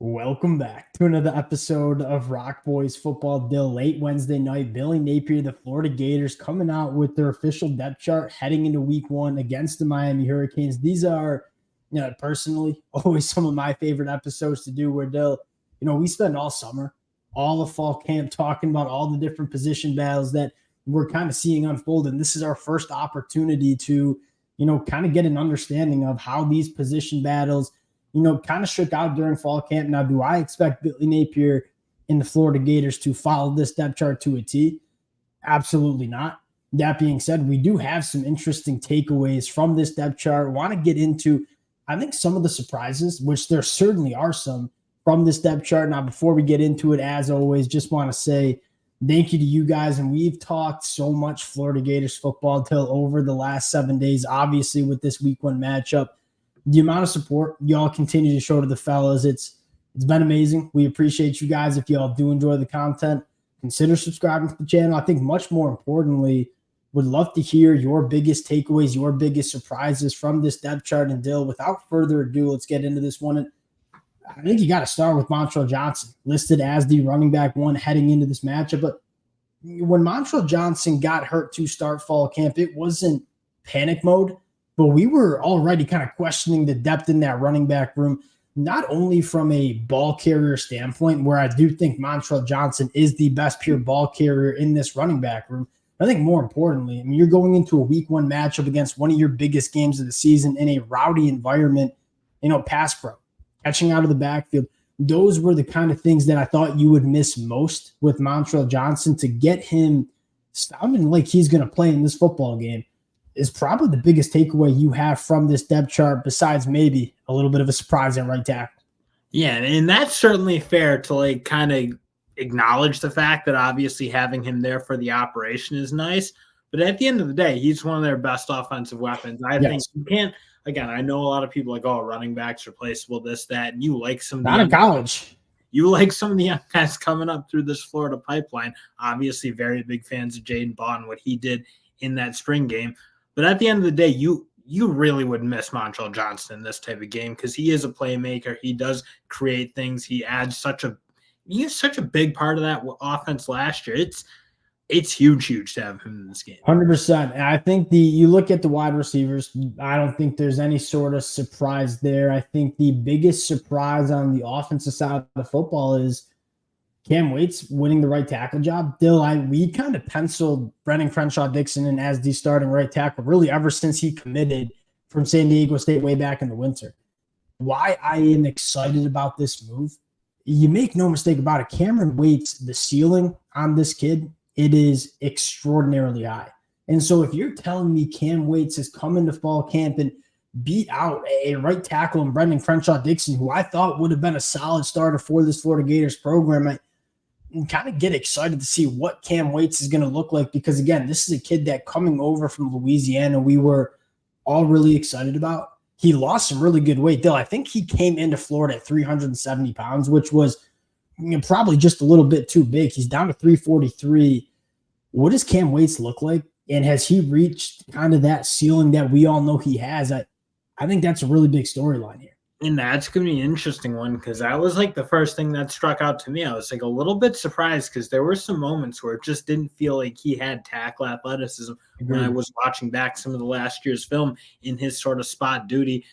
Welcome back to another episode of Rock Boys Football. Dill, late Wednesday night. Billy Napier, the Florida Gators, coming out with their official depth chart heading into week one against the Miami Hurricanes. These are, personally, always some of my favorite episodes to do where Dill, we spend all summer, all of fall camp talking about all the different position battles that we're kind of seeing unfold. And this is our first opportunity to, kind of get an understanding of how these position battles kind of shook out during fall camp. Now, do I expect Billy Napier and the Florida Gators to follow this depth chart to a T? Absolutely not. That being said, we do have some interesting takeaways from this depth chart. I want to get into, I think, some of the surprises, which there certainly are some from this depth chart. Now, before we get into it, as always, just want to say thank you to you guys. And we've talked so much Florida Gators football till over the last 7 days, obviously with this week one matchup. The amount of support y'all continue to show to the fellas, it's been amazing. We appreciate you guys. If y'all do enjoy the content, consider subscribing to the channel. I think much more importantly, would love to hear your biggest takeaways, your biggest surprises from this depth chart. And Dill, without further ado, let's get into this one. And I think you got to start with Montrell Johnson, listed as the running back one heading into this matchup. But when Montrell Johnson got hurt to start fall camp, it wasn't panic mode. But we were already kind of questioning the depth in that running back room, not only from a ball carrier standpoint, where I do think Montrell Johnson is the best pure ball carrier in this running back room. I think more importantly, I mean, you're going into a week one matchup against one of your biggest games of the season in a rowdy environment, pass pro, catching out of the backfield. Those were the kind of things that I thought you would miss most with Montrell Johnson. To get him sounding like he's going to play in this football game is probably the biggest takeaway you have from this depth chart, besides maybe a little bit of a surprise at right tackle. Yeah, and that's certainly fair to kind of acknowledge the fact that obviously having him there for the operation is nice. But at the end of the day, he's one of their best offensive weapons. I think you can't, again, I know a lot of people running backs replaceable, this, that, and you like some of the not in college. You like some of the young guys coming up through this Florida pipeline. Obviously, very big fans of Jaden Bond, what he did in that spring game. But at the end of the day, you really would miss Montrell Johnson in this type of game because he is a playmaker. He does create things. He adds such a big part of that offense last year. It's huge to have him in this game. 100%. And I think you look at the wide receivers, I don't think there's any sort of surprise there. I think the biggest surprise on the offensive side of the football is Cam Waits winning the right tackle job. Dill, we kind of penciled Brennan Crenshaw-Dixon in as the starting right tackle really ever since he committed from San Diego State way back in the winter. Why I am excited about this move, you make no mistake about it, Cameron Waits, the ceiling on this kid, it is extraordinarily high. And so if you're telling me Cam Waits has come into fall camp and beat out a right tackle in Brendan Crenshaw-Dixon, who I thought would have been a solid starter for this Florida Gators program, I kind of get excited to see what Cam Waits is going to look like, because, again, this is a kid that coming over from Louisiana we were all really excited about. He lost some really good weight. Dill, I think he came into Florida at 370 pounds, which was probably just a little bit too big. He's down to 343. What does Cam Waits look like? And has he reached kind of that ceiling that we all know he has? I think that's a really big storyline here. And that's going to be an interesting one, because that was the first thing that struck out to me. I was a little bit surprised because there were some moments where it just didn't feel like he had tackle athleticism when I was watching back some of the last year's film in his sort of spot duty.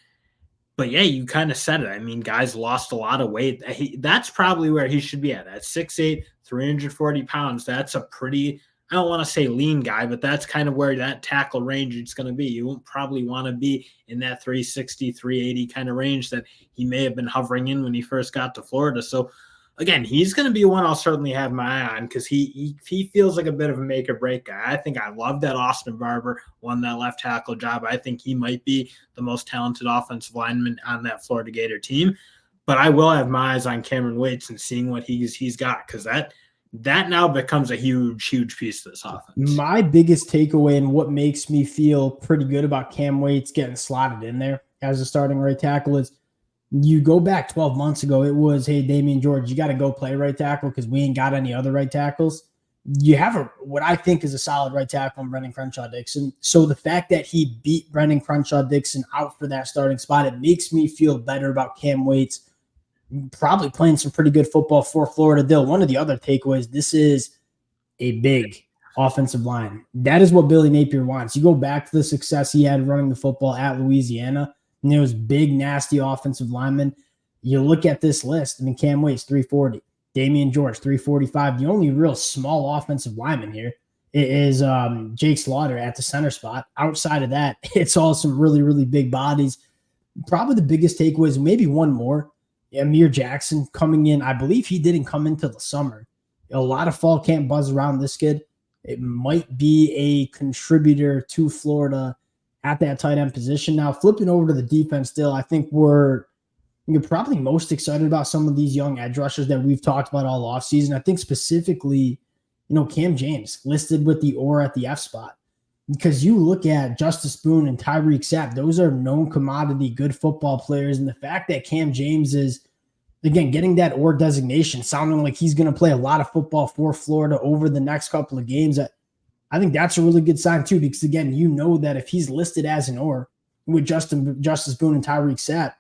But yeah, you kind of said it. I mean, guys lost a lot of weight. That's probably where he should be at 6'8", 340 pounds. That's a pretty, I don't want to say lean guy, but that's kind of where that tackle range is going to be. You won't probably want to be in that 360, 380 kind of range that he may have been hovering in when he first got to Florida. So, again, he's going to be one I'll certainly have my eye on, because he feels like a bit of a make or break guy. I think I love that Austin Barber won that left tackle job. I think he might be the most talented offensive lineman on that Florida Gator team. But I will have my eyes on Cameron Waits and seeing what he's got, because that now becomes a huge piece of this offense. My biggest takeaway and what makes me feel pretty good about Cam Waits getting slotted in there as a starting right tackle is, you go back 12 months ago, it was, hey, Damian George, you got to go play right tackle because we ain't got any other right tackles. You have what I think is a solid right tackle in Brendan Crenshaw-Dixon. So the fact that he beat Brendan Crenshaw-Dixon out for that starting spot, it makes me feel better about Cam Waits probably playing some pretty good football for Florida. Dill, one of the other takeaways, this is a big offensive line. That is what Billy Napier wants. You go back to the success he had running the football at Louisiana, and there was big, nasty offensive linemen. You look at this list. I mean, Cam Waits, 340. Damian George, 345. The only real small offensive lineman here is Jake Slaughter at the center spot. Outside of that, it's all some really, really big bodies. Probably the biggest takeaway is maybe one more. Amir Jackson coming in. I believe he didn't come into the summer. A lot of fall camp buzz around this kid. It might be a contributor to Florida at that tight end position. Now, flipping over to the defense still, I think you're probably most excited about some of these young edge rushers that we've talked about all offseason. I think specifically, Cam James listed with the or at the F spot. Because you look at Justice Boone and Tyreek Sapp, those are known commodity, good football players. And the fact that Cam James is, again, getting that or designation, sounding like he's going to play a lot of football for Florida over the next couple of games, I think that's a really good sign too, because, again, you know that if he's listed as an or with Justice Boone and Tyreek Sapp,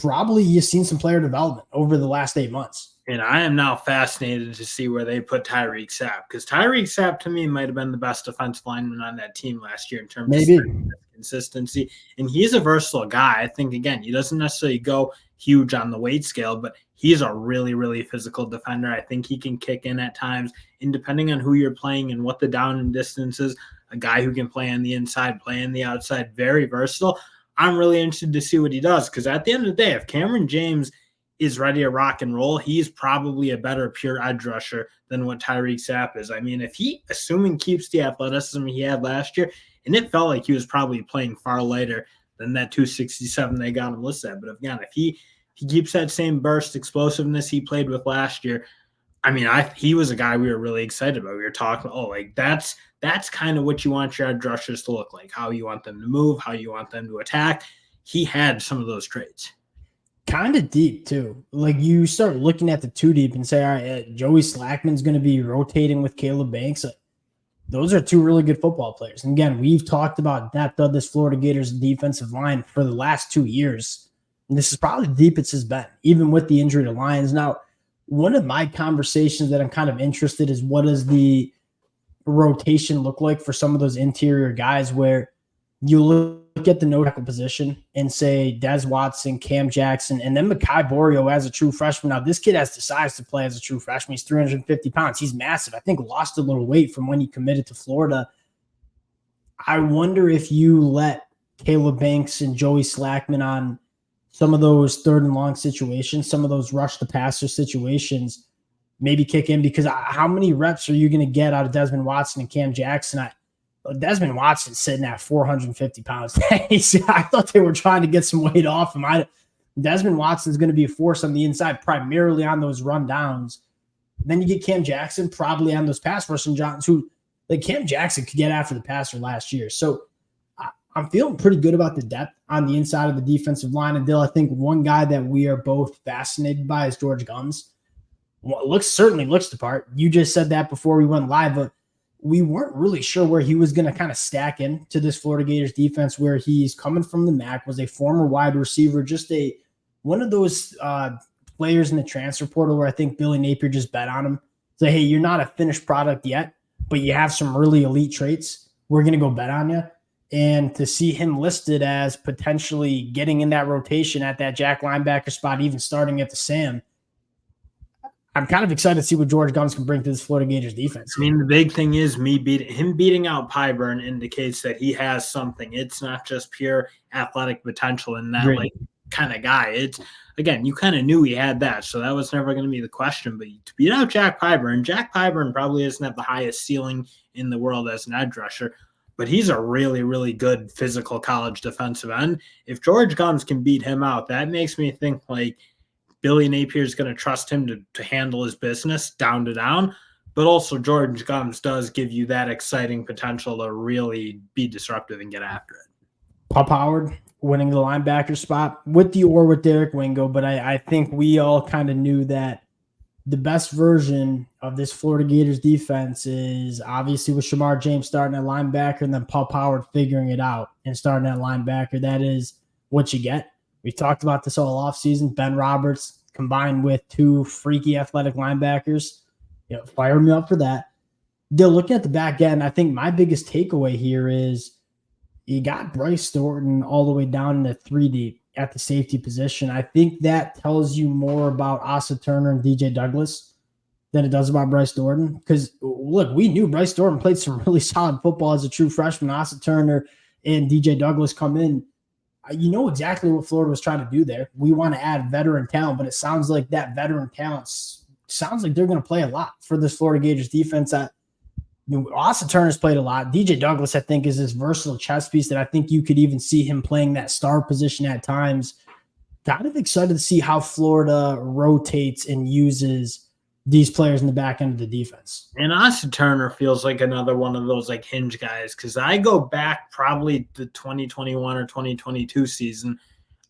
probably you've seen some player development over the last 8 months. And I am now fascinated to see where they put Tyreek Sapp, because Tyreek Sapp to me might have been the best defensive lineman on that team last year in terms of consistency. And he's a versatile guy. I think, again, he doesn't necessarily go huge on the weight scale, but he's a really, really physical defender. I think he can kick in at times. And depending on who you're playing and what the down and distance is, a guy who can play on the inside, play on the outside, very versatile. I'm really interested to see what he does, because at the end of the day, if Cameron James is ready to rock and roll, he's probably a better pure edge rusher than what Tyreek Sapp is. I mean, if he, assuming keeps the athleticism he had last year, and it felt like he was probably playing far lighter than that 267 they got him listed at. But again, if he keeps that same burst explosiveness he played with last year, I mean, he was a guy we were really excited about. We were talking, that's kind of what you want your edge rushers to look like, how you want them to move, how you want them to attack. He had some of those traits. Kind of deep too. Like, you start looking at the two deep and say, all right, Joey Slackman's going to be rotating with Caleb Banks. Those are two really good football players. And again, we've talked about depth of this Florida Gators defensive line for the last 2 years. And this is probably the deepest it's been, even with the injury to Lyons. Now, one of my conversations that I'm kind of interested is, what does the rotation look like for some of those interior guys, where you look at the no tackle position and say Des Watson, Cam Jackson, and then Mekhi Borio as a true freshman. Now, this kid has the size to play as a true freshman. He's 350 pounds. He's massive. I think lost a little weight from when he committed to Florida. I wonder if you let Caleb Banks and Joey Slackman on some of those third and long situations, some of those rush the passer situations, maybe kick in, because how many reps are you going to get out of Desmond Watson and Cam Jackson? Desmond Watson's sitting at 450 pounds. I thought they were trying to get some weight off him. Desmond Watson's going to be a force on the inside, primarily on those rundowns. Then you get Cam Jackson probably on those pass rushing Johns, who, like, Cam Jackson could get after the passer last year. So I'm feeling pretty good about the depth on the inside of the defensive line. And Dill, I think one guy that we are both fascinated by is George Gums. Certainly looks the part. You just said that before we went live, but we weren't really sure where he was going to kind of stack in to this Florida Gators defense, where he's coming from the MAC, was a former wide receiver, just one of those players in the transfer portal where I think Billy Napier just bet on him. Say, hey, you're not a finished product yet, but you have some really elite traits. We're going to go bet on you. And to see him listed as potentially getting in that rotation at that Jack linebacker spot, even starting at the Sam, I'm kind of excited to see what George Gums can bring to this Florida Gators defense. I mean, the big thing is him beating out Pyburn indicates that he has something. It's not just pure athletic potential in that kind of guy. It's, again, you kind of knew he had that, so that was never going to be the question. But to beat out Jack Pyburn probably doesn't have the highest ceiling in the world as an edge rusher, but he's a really, really good physical college defensive end. If George Gums can beat him out, that makes me think like Billy Napier is going to trust him to handle his business down to down, but also George Gums does give you that exciting potential to really be disruptive and get after it. Pup Howard winning the linebacker spot with Derek Wingo, but I think we all kind of knew that the best version of this Florida Gators defense is obviously with Shamar James starting at linebacker and then Pup Howard figuring it out and starting at linebacker. That is what you get. We've talked about this all offseason. Ben Roberts combined with two freaky athletic linebackers. Fire me up for that. They're looking at the back end. I think my biggest takeaway here is you got Bryce Thornton all the way down in the 3 deep at the safety position. I think that tells you more about Asa Turner and DJ Douglas than it does about Bryce Thornton. Because, look, we knew Bryce Thornton played some really solid football as a true freshman. Asa Turner and DJ Douglas come in. You know exactly what Florida was trying to do there. We want to add veteran talent, but it sounds like that veteran talent sounds like they're going to play a lot for this Florida Gators defense. Asa Turner's played a lot. DJ Douglas, I think, is this versatile chess piece that I think you could even see him playing that star position at times. Kind of excited to see how Florida rotates and uses these players in the back end of the defense. And Asa Turner feels like another one of those like hinge guys, because I go back probably the 2021 or 2022 season.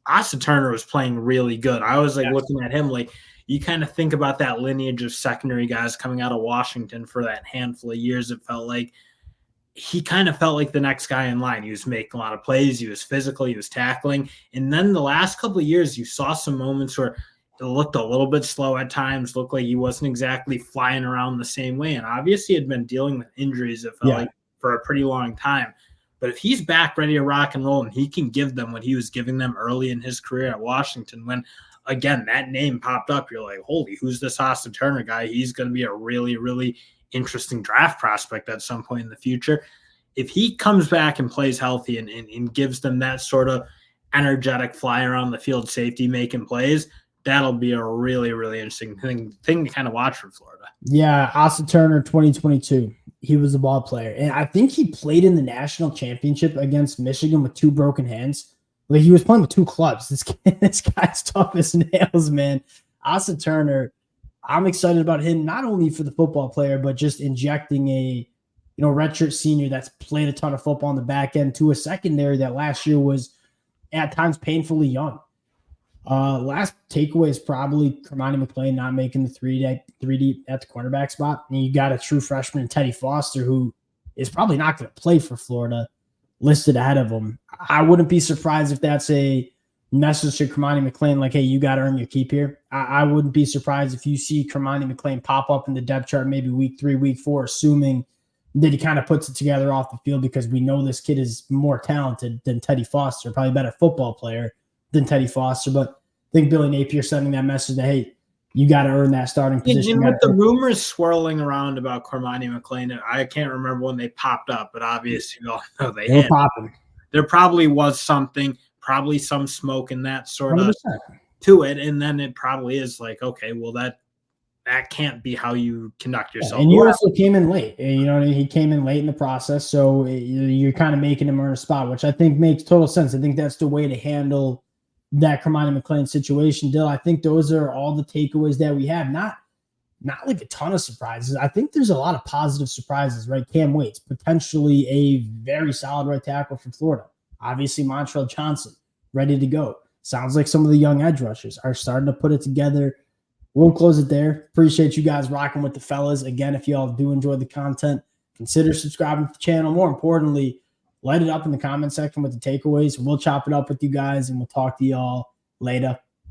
Asa Turner was playing really good. I was looking at him like, you kind of think about that lineage of secondary guys coming out of Washington for that handful of years. It felt like he kind of felt like the next guy in line. He was making a lot of plays. He was physical. He was tackling. And then the last couple of years, you saw some moments where it looked a little bit slow at times, looked like he wasn't exactly flying around the same way. And obviously had been dealing with injuries, it felt like, for a pretty long time. But if he's back ready to rock and roll and he can give them what he was giving them early in his career at Washington, when, again, that name popped up, you're like, holy, who's this Asa Turner guy? He's going to be a really, really interesting draft prospect at some point in the future. If he comes back and plays healthy and gives them that sort of energetic fly around the field safety making plays, that'll be a really, really interesting thing to kind of watch for Florida. Yeah, Asa Turner, 2022. He was a ball player. And I think he played in the national championship against Michigan with 2 broken hands. Like, he was playing with 2 clubs. This guy's tough as nails, man. Asa Turner, I'm excited about him, not only for the football player, but just injecting a redshirt senior that's played a ton of football on the back end to a secondary that last year was at times painfully young. Last takeaway is probably Kermani McClain not making the 3 deep at the cornerback spot. And you got a true freshman, Teddy Foster, who is probably not going to play for Florida, listed ahead of him. I wouldn't be surprised if that's a message to Kermani McClain, like, hey, you got to earn your keep here. I wouldn't be surprised if you see Kermani McClain pop up in the depth chart maybe week 3, week 4, assuming that he kind of puts it together off the field, because we know this kid is more talented than Teddy Foster, probably a better football player than Teddy Foster. But I think Billy Napier sending that message that, hey, you got to earn that starting position. And with the rumors swirling around about Kermani McClain, I can't remember when they popped up, but obviously you all know they had popping. There probably was something, probably some smoke in that sort 100%. Of to it, and then it probably is like, okay, well, that can't be how you conduct yourself. Yeah, and you also came in late. He came in late in the process, so you're kind of making him earn a spot, which I think makes total sense. I think that's the way to handle that Kermani McClain situation. Dill, I think those are all the takeaways that we have. Not like a ton of surprises. I think there's a lot of positive surprises, right? Cam Waits, potentially a very solid right tackle for Florida. Obviously, Montrell Johnson, ready to go. Sounds like some of the young edge rushers are starting to put it together. We'll close it there. Appreciate you guys rocking with the fellas. Again, if y'all do enjoy the content, consider subscribing to the channel. More importantly, light it up in the comment section with the takeaways. We'll chop it up with you guys, and we'll talk to y'all later.